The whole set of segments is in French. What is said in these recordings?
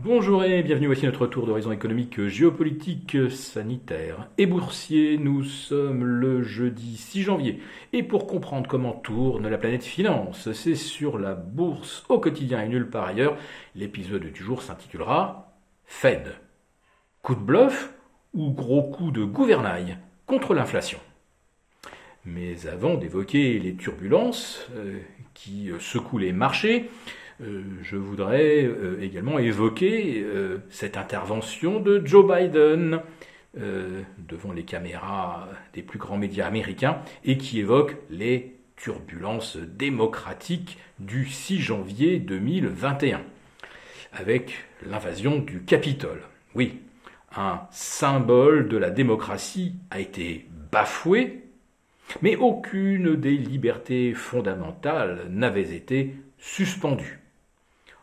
Bonjour et bienvenue, voici notre tour d'horizon économique, géopolitique, sanitaire et boursier. Nous sommes le jeudi 6 janvier et pour comprendre comment tourne la planète finance, c'est sur la bourse au quotidien et nulle part ailleurs. L'épisode du jour s'intitulera Fed. Coup de bluff ou gros coup de gouvernail contre l'inflation. Mais avant d'évoquer les turbulences qui secouent les marchés, je voudrais également évoquer cette intervention de Joe Biden devant les caméras des plus grands médias américains et qui évoque les turbulences démocratiques du 6 janvier 2021 avec l'invasion du Capitole. Oui, un symbole de la démocratie a été bafoué, mais aucune des libertés fondamentales n'avait été suspendue.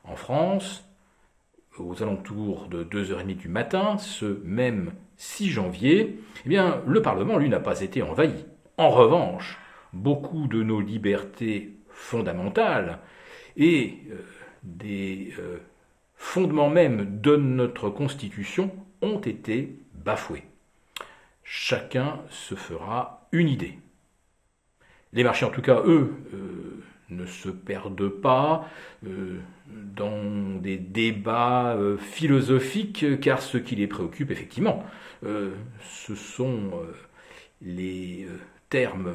En France, aux alentours de 2h30 du matin, ce même 6 janvier, eh bien, le Parlement, lui, n'a pas été envahi. En revanche, beaucoup de nos libertés fondamentales et des fondements même de notre Constitution ont été bafoués. Chacun se fera une idée. Les marchés, en tout cas, eux, ne se perdent pas dans des débats philosophiques, car ce qui les préoccupe, effectivement, ce sont les termes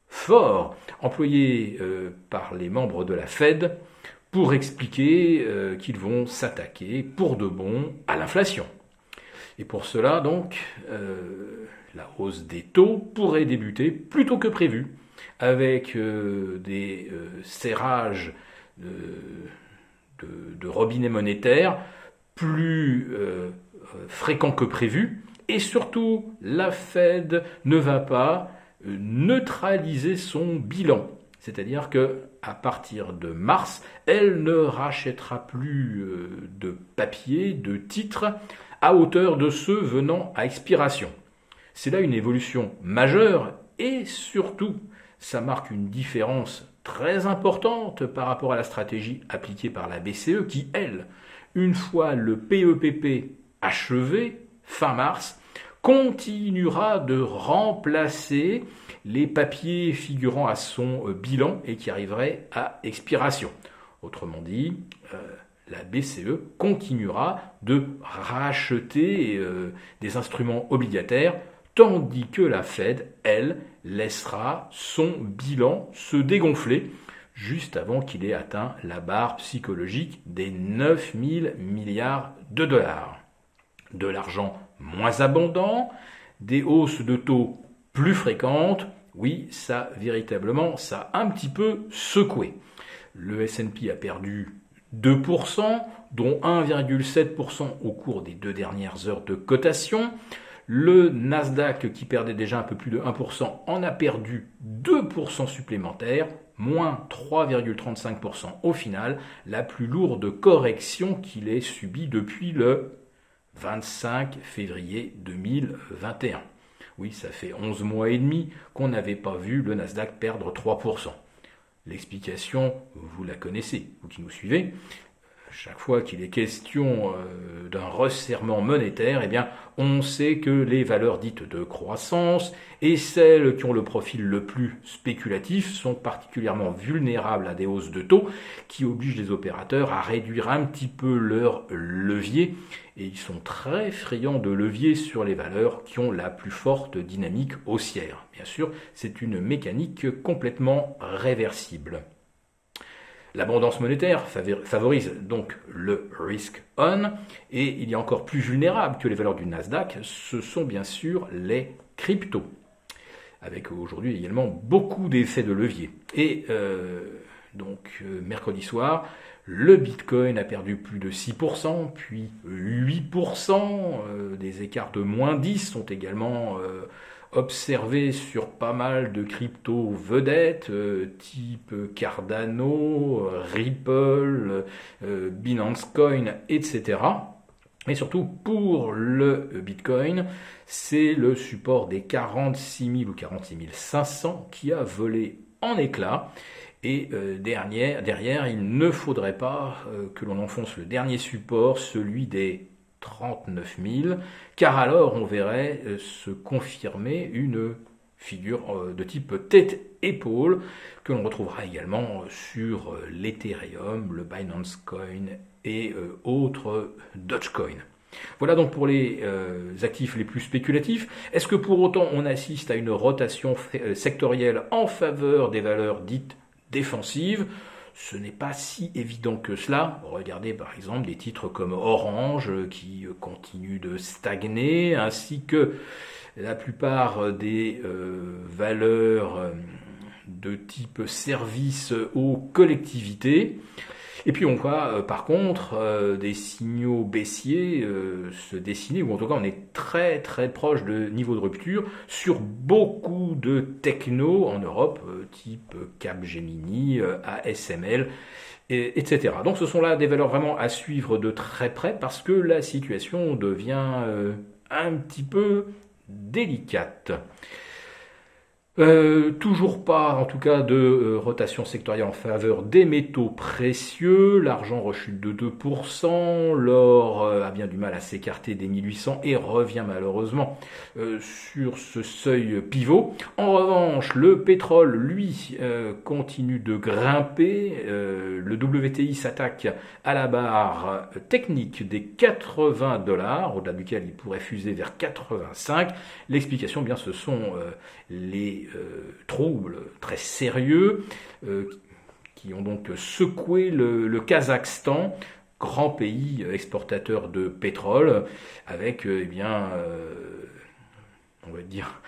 forts employés par les membres de la Fed pour expliquer qu'ils vont s'attaquer pour de bon à l'inflation. Et pour cela, donc, la hausse des taux pourrait débuter plus tôt que prévu, avec des serrages de robinets monétaires plus fréquents que prévu. Et surtout, la Fed ne va pas neutraliser son bilan. C'est-à-dire qu'à partir de mars, elle ne rachètera plus de papier, de titres, à hauteur de ceux venant à expiration. C'est là une évolution majeure et surtout, ça marque une différence très importante par rapport à la stratégie appliquée par la BCE qui, elle, une fois le PEPP achevé, fin mars, continuera de remplacer les papiers figurant à son bilan et qui arriveraient à expiration. Autrement dit, la BCE continuera de racheter des instruments obligataires, tandis que la Fed, elle, laissera son bilan se dégonfler juste avant qu'il ait atteint la barre psychologique des 9 000 milliards de dollars. De l'argent moins abondant, des hausses de taux plus fréquentes, oui, ça, véritablement, ça a un petit peu secoué. Le S&P a perdu 2%, dont 1,7% au cours des 2 dernières heures de cotation. Le Nasdaq, qui perdait déjà un peu plus de 1%, en a perdu 2% supplémentaires, moins 3,35% au final, la plus lourde correction qu'il ait subie depuis le 25 février 2021. Oui, ça fait 11 mois et demi qu'on n'avait pas vu le Nasdaq perdre 3%. L'explication, vous la connaissez, vous qui nous suivez. Chaque fois qu'il est question d'un resserrement monétaire, eh bien, on sait que les valeurs dites de croissance et celles qui ont le profil le plus spéculatif sont particulièrement vulnérables à des hausses de taux qui obligent les opérateurs à réduire un petit peu leur levier. Et ils sont très friands de levier sur les valeurs qui ont la plus forte dynamique haussière. Bien sûr, c'est une mécanique complètement réversible. L'abondance monétaire favorise donc le risk on et il y a encore plus vulnérable que les valeurs du Nasdaq, ce sont bien sûr les cryptos, avec aujourd'hui également beaucoup d'effets de levier. Et mercredi soir, le Bitcoin a perdu plus de 6%, puis 8%, des écarts de moins 10 sont également observé sur pas mal de cryptos vedettes, type Cardano, Ripple, Binance Coin, etc. Mais surtout pour le Bitcoin, c'est le support des 46 000 ou 46 500 qui a volé en éclats. Et derrière, il ne faudrait pas que l'on enfonce le dernier support, celui des 39 000, car alors on verrait se confirmer une figure de type tête-épaule que l'on retrouvera également sur l'Ethereum, le Binance Coin et autres Dogecoin. Voilà donc pour les actifs les plus spéculatifs. Est-ce que pour autant on assiste à une rotation sectorielle en faveur des valeurs dites défensives? Ce n'est pas si évident que cela. Regardez par exemple des titres comme Orange qui continuent de stagner, ainsi que la plupart des valeurs de type service aux collectivités. Et puis on voit par contre des signaux baissiers se dessiner, ou en tout cas on est très très proche de niveau de rupture sur beaucoup de techno en Europe, type Capgemini, ASML, etc. Donc ce sont là des valeurs vraiment à suivre de très près parce que la situation devient un petit peu délicate. Toujours pas, en tout cas, de rotation sectorielle en faveur des métaux précieux. L'argent rechute de 2%. L'or a bien du mal à s'écarter des 1800 et revient malheureusement sur ce seuil pivot. En revanche, le pétrole, lui, continue de grimper. Le WTI s'attaque à la barre technique des $80, au-delà duquel il pourrait fuser vers 85. L'explication, bien, ce sont les troubles très sérieux qui ont donc secoué le Kazakhstan, grand pays exportateur de pétrole, avec on va dire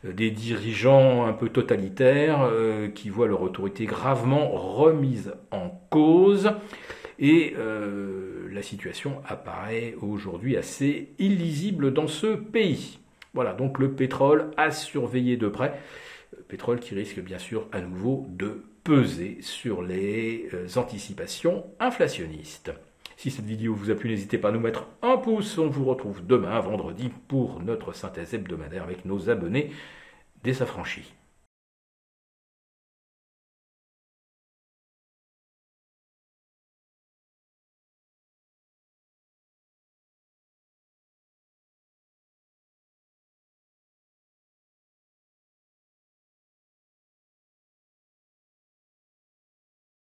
des dirigeants un peu totalitaires qui voient leur autorité gravement remise en cause. Et la situation apparaît aujourd'hui assez illisible dans ce pays. Voilà, donc le pétrole à surveiller de près. Pétrole qui risque bien sûr à nouveau de peser sur les anticipations inflationnistes. Si cette vidéo vous a plu, n'hésitez pas à nous mettre un pouce. On vous retrouve demain, vendredi, pour notre synthèse hebdomadaire avec nos abonnés désaffranchis.